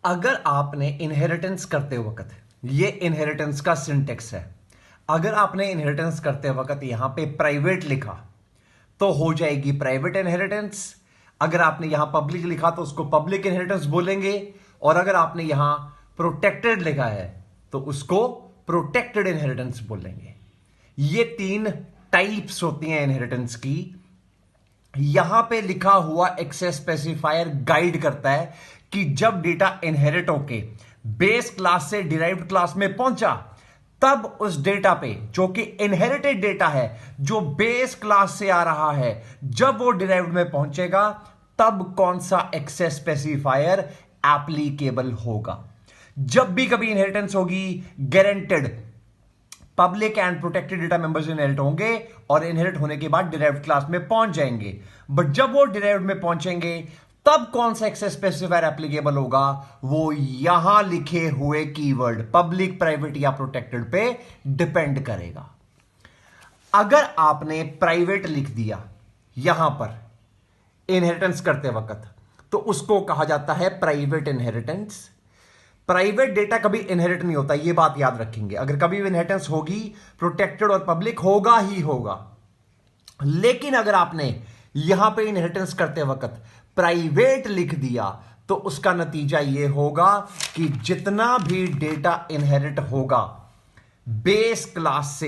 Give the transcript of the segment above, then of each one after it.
अगर आपने इनहेरिटेंस करते वक्त, ये इनहेरिटेंस का सिंटेक्स है, अगर आपने इनहेरिटेंस करते वक्त यहां पे प्राइवेट लिखा तो हो जाएगी प्राइवेट इनहेरिटेंस। अगर आपने यहां पब्लिक लिखा तो उसको पब्लिक इनहेरिटेंस बोलेंगे, और अगर आपने यहां प्रोटेक्टेड लिखा है तो उसको प्रोटेक्टेड इनहेरिटेंस बोलेंगे। ये तीन टाइप्स होती हैं इनहेरिटेंस की। यहां पे लिखा हुआ एक्सेस स्पेसिफायर गाइड करता है कि जब डेटा इनहेरिट होके बेस क्लास से डिराइव्ड क्लास में पहुंचा, तब उस डेटा पे जो कि इनहेरिटेड डेटा है, जो बेस क्लास से आ रहा है, जब वो डिराइव्ड में पहुंचेगा तब कौन सा एक्सेस स्पेसिफायर एप्लीकेबल होगा। जब भी कभी इनहेरिटेंस होगी, guaranteed public and protected data members inherit होंगे और इनहेरिट होने के बाद डिराइव्ड क्लास में पहुंच जाएंगे। बट जब वो डिराइव्ड में पहुंचेंगे तब कौन सा एक्सेस स्पेसिफायर एप्लीकेबल होगा, वो यहां लिखे हुए कीवर्ड पब्लिक, प्राइवेट या प्रोटेक्टेड पे डिपेंड करेगा। अगर आपने प्राइवेट लिख दिया यहां पर इनहेरिटेंस करते वक्त, तो उसको कहा जाता है प्राइवेट इनहेरिटेंस। प्राइवेट डेटा कभी इनहेरिट नहीं होता, यह बात याद रखेंगे। अगर कभी भी इनहेरिटेंस होगी, प्रोटेक्टेड और पब्लिक होगा ही होगा। लेकिन अगर आपने यहां पे इनहेरिटेंस करते वक्त प्राइवेट लिख दिया तो उसका नतीजा यह होगा कि जितना भी डेटा इनहेरिट होगा बेस क्लास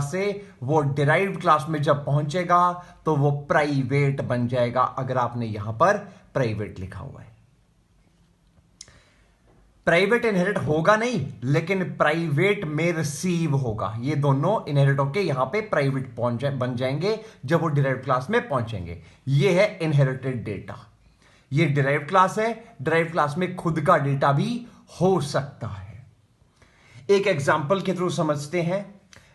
से वो डिराइव्ड क्लास में जब पहुंचेगा तो वो प्राइवेट बन जाएगा, अगर आपने यहां पर प्राइवेट लिखा हुआ है। प्राइवेट इनहेरिट होगा नहीं, लेकिन प्राइवेट में रिसीव होगा। ये दोनों इनहेरिट होके यहां पे प्राइवेट बन जाएंगे जब वो डिराइव्ड क्लास में पहुंचेंगे। ये है इनहेरिटेड डेटा। ये डिराइव्ड क्लास है, डिराइव्ड क्लास में खुद का डेटा भी हो सकता है। एक एग्जांपल के थ्रू समझते हैं।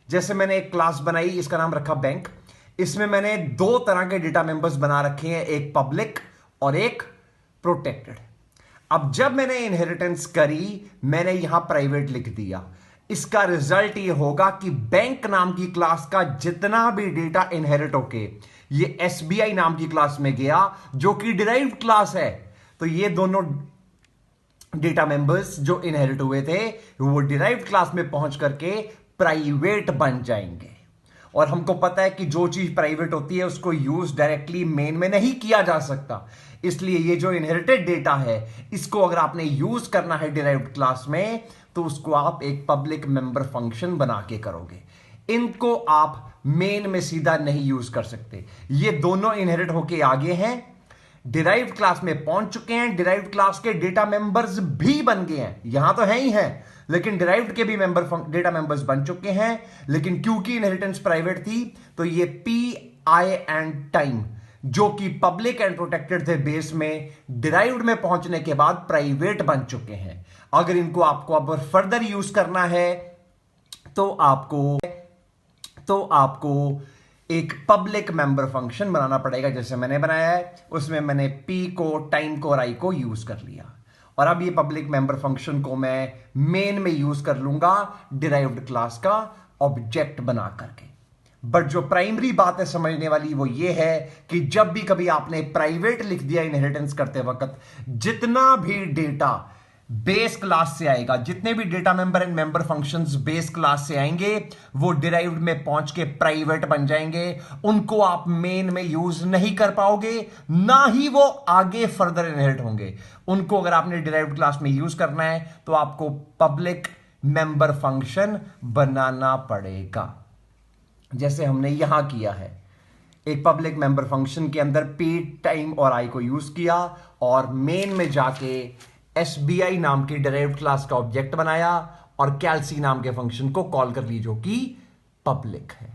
जैसे मैंने एक क्लास बनाई, इसका नाम रखा बैंक। इसमें मैंने दो तरह के डेटा मेंबर्स बना रखे हैं, एक पब्लिक और एक प्रोटेक्टेड। अब जब मैंने इनहेरिटेंस करी, मैंने यहां प्राइवेट लिख दिया। इसका रिजल्ट यह होगा कि बैंक नाम की क्लास का जितना भी डेटा इनहेरिट होके ये एसबीआई नाम की क्लास में गया, जो कि डिराइव्ड क्लास है, तो ये दोनों डेटा मेंबर्स जो इनहेरिट हुए थे वो डिराइव्ड क्लास में पहुंच करके प्राइवेट बन जाएंगे। और हमको पता है कि जो चीज प्राइवेट होती है उसको यूज डायरेक्टली मेन में नहीं किया जा सकता। इसलिए ये जो इनहेरिटेड डेटा है, इसको अगर आपने यूज करना है डिराइव्ड क्लास में, तो उसको आप एक पब्लिक मेंबर फंक्शन बना के करोगे। इनको आप मेन में सीधा नहीं यूज कर सकते। ये दोनों इनहेरिट होके आगे हैं, डिराइव्ड क्लास में पहुंच चुके हैं, डिराइव्ड क्लास के डेटा मेंबर्स भी बन गए हैं। यहां तो है ही हैं, लेकिन डिराइव्ड के भी डेटा मेंबर्स बन चुके हैं। लेकिन क्योंकि इनहेरिटेंस प्राइवेट थी, तो ये पी, आई एंड टाइम जो कि पब्लिक एंड प्रोटेक्टेड थे बेस में, डिराइव्ड में पहुंचने के बाद प्राइवेट बन चुके हैं। अगर इनको आपको अब फर्दर यूज करना है तो आपको एक पब्लिक मेंबर फंक्शन बनाना पड़ेगा, जैसे मैंने बनाया है। उसमें मैंने पी को, टाइम को और आई को यूज कर लिया। और अब ये पब्लिक मेंबर फंक्शन को मैं मेन में यूज कर लूंगा डिराइव्ड क्लास का ऑब्जेक्ट बना करके। बट जो प्राइमरी बात है समझने वाली, वो ये है कि जब भी कभी आपने प्राइवेट लिख दिया इनहेरिटेंस करते वक्त, जितना भी डेटा बेस क्लास से आएगा, जितने भी data member and member functions base class से आएंगे, वो डिराइव्ड में पहुंच के प्राइवेट बन जाएंगे। उनको आप मेन में यूज नहीं कर पाओगे, ना ही वो आगे फर्दर इनहेरिट होंगे। उनको अगर आपने डिराइव्ड क्लास में यूज करना है तो आपको पब्लिक मेंबर फंक्शन बनाना पड़ेगा, जैसे हमने यहां किया है। एक पब्लिक मेंबर फंक्शन के अंदर पी, टाइम और आई को यूज किया, और मेन में जाके एसबीआई नाम की डिराइव्ड क्लास का ऑब्जेक्ट बनाया और कैलसी नाम के फंक्शन को कॉल कर ली जो कि पब्लिक है।